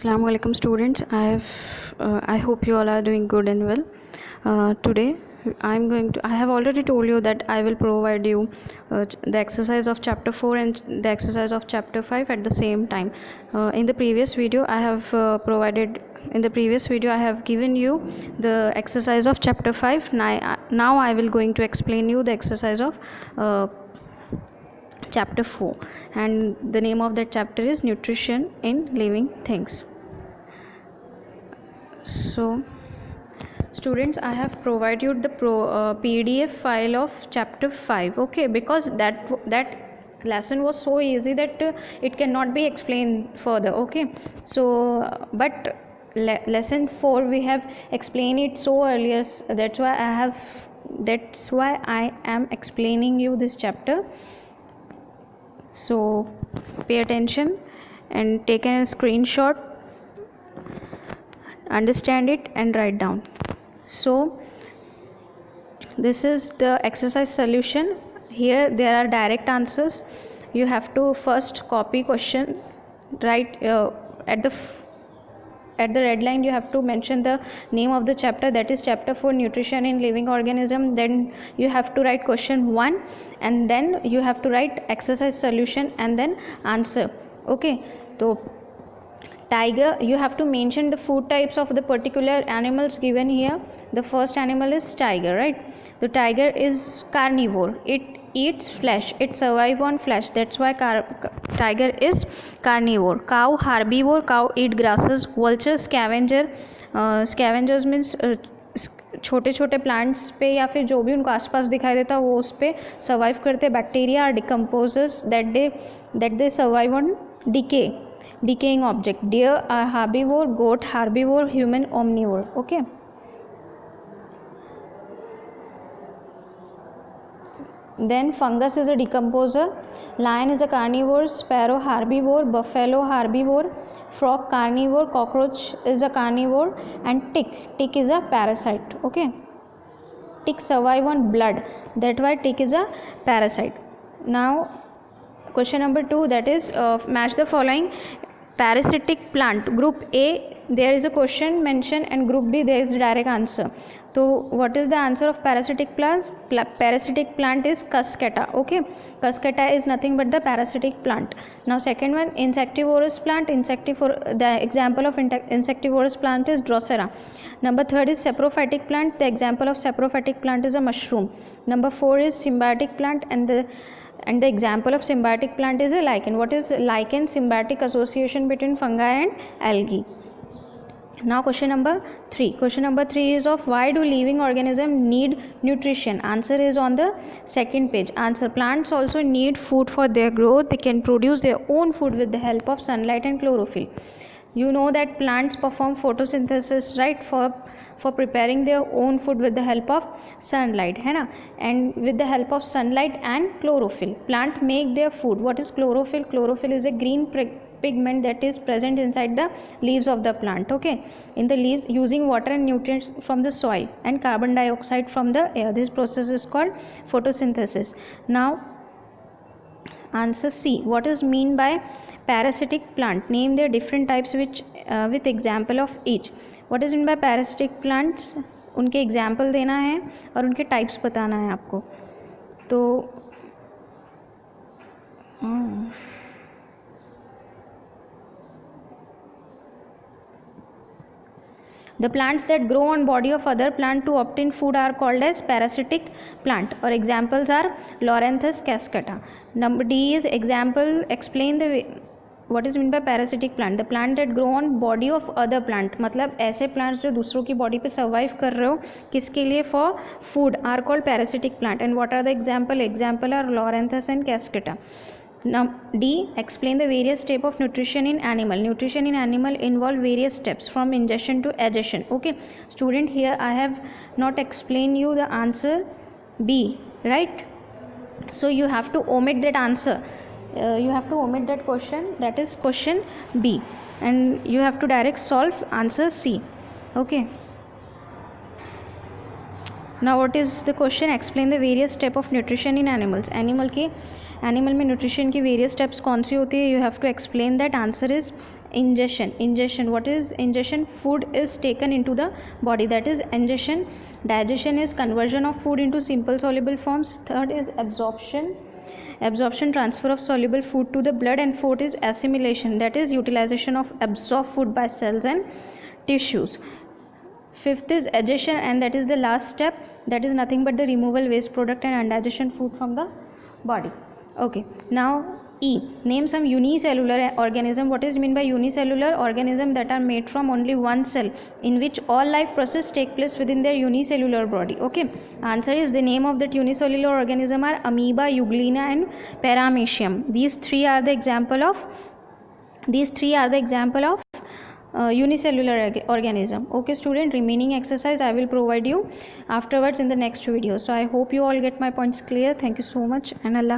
Assalamu alaikum students. I hope you all are doing good and well. Today I have already told you that I will provide you the exercise of chapter 4 and the exercise of chapter 5 at the same time. In the previous video I have given you the exercise of chapter 5. Now I will going to explain you the exercise of chapter 4, and the name of that chapter is nutrition in living things. So students, I have provided you the PDF file of chapter 5, okay, because that lesson was so easy that it cannot be explained further, okay. So but lesson 4 we have explained it so earlier, that's why I am explaining you this chapter. So pay attention and take a screenshot, understand it and write down. So this is the exercise solution. Here there are direct answers. You have to first copy question, write at the red line you have to mention the name of the chapter, that is chapter 4, nutrition in living organism. Then you have to write question 1 and then you have to write exercise solution and then answer, okay. So tiger, you have to mention the food types of the particular animals given here. The first animal is tiger, right? The tiger is carnivore, it eats flesh, it survives on flesh, that's why tiger is carnivore. Cow herbivore, cow eat grasses. Vulture scavenger, scavengers means छोटे छोटे plants पे या फिर जो भी उनको आसपास दिखाई देता है वो उस पर सर्वाइव करते. Bacteria are decomposers that they survive on decaying object. Deer are herbivore, goat herbivore, human omnivore, okay. Then fungus is a decomposer. Lion is a carnivore. Sparrow herbivore. Buffalo herbivore. Frog carnivore. Cockroach is a carnivore. And tick is a parasite, okay. Tick survive on blood, that's why tick is a parasite. Now question number 2, that is match the following. Parasitic plant, group A there is a question mentioned and group B there is a direct answer. So what is the answer of parasitic plants? Parasitic plant is Cuscata, okay. Cuscata is nothing but the parasitic plant. Now second one, insectivorous plant. The example of insectivorous plant is Drosera. Number 3 is saprophytic plant. The example of saprophytic plant is a mushroom. Number 4 is symbiotic plant, and the example of symbiotic plant is a lichen. What is lichen? Symbiotic association between fungi and algae. Now question number 3. Question number 3 is of why do living organisms need nutrition? Answer is on the second page. Answer: plants also need food for their growth. They can produce their own food with the help of sunlight and chlorophyll. You know that plants perform photosynthesis, right, for preparing their own food with the help of sunlight, है ना, and with the help of sunlight and chlorophyll plant make their food. What is chlorophyll? Chlorophyll is a green pigment that is present inside the leaves of the plant, okay. In the leaves, using water and nutrients from the soil and carbon dioxide from the air. This process is called photosynthesis. Now answer C. What is mean by parasitic plant? Name their different types which with example of each. What is mean by parasitic plants? उनके example देना है और उनके types बताना है आपको. तो the plants that grow on body of other plant to obtain food are called as parasitic plant, or examples are Loranthus cascata. Number D is example. Explain the way. What is meant by parasitic plant? The plant that grow on body of other plant, मतलब ऐसे plants जो दूसरों की body पे survive कर रहे हो किसके लिए? for food, are called parasitic plant. And what are the example? Example are Loranthus and cascata. Now D, explain the various steps of nutrition in animal. Nutrition in animal involve various steps from ingestion to adgestion, okay. Student, here I have not explained you the answer B, right? So you have to omit that answer. You have to omit that question, that is question B, and you have to direct solve answer C, okay. Now what is the question? Explain the various step of nutrition in animals. Animal में nutrition की various steps कौन सी होती है? You have to explain that. Answer is ingestion. What is ingestion? Food is taken into the body, that is ingestion. Digestion is conversion of food into simple soluble forms. Third is absorption, transfer of soluble food to the blood. And fourth is assimilation, that is utilization of absorbed food by cells and tissues. Fifth is adhesion, and that is the last step, that is nothing but the removal waste product and undigested food from the body. Okay, now E, name some unicellular organism. What is meant by unicellular? Organism that are made from only one cell, in which all life process take place within their unicellular body. Okay, answer is, the name of that unicellular organism are amoeba, euglena and paramecium. These three are the example of unicellular organism. Okay student, remaining exercise I will provide you afterwards in the next video. So I hope you all get my points clear. Thank you so much, and Allah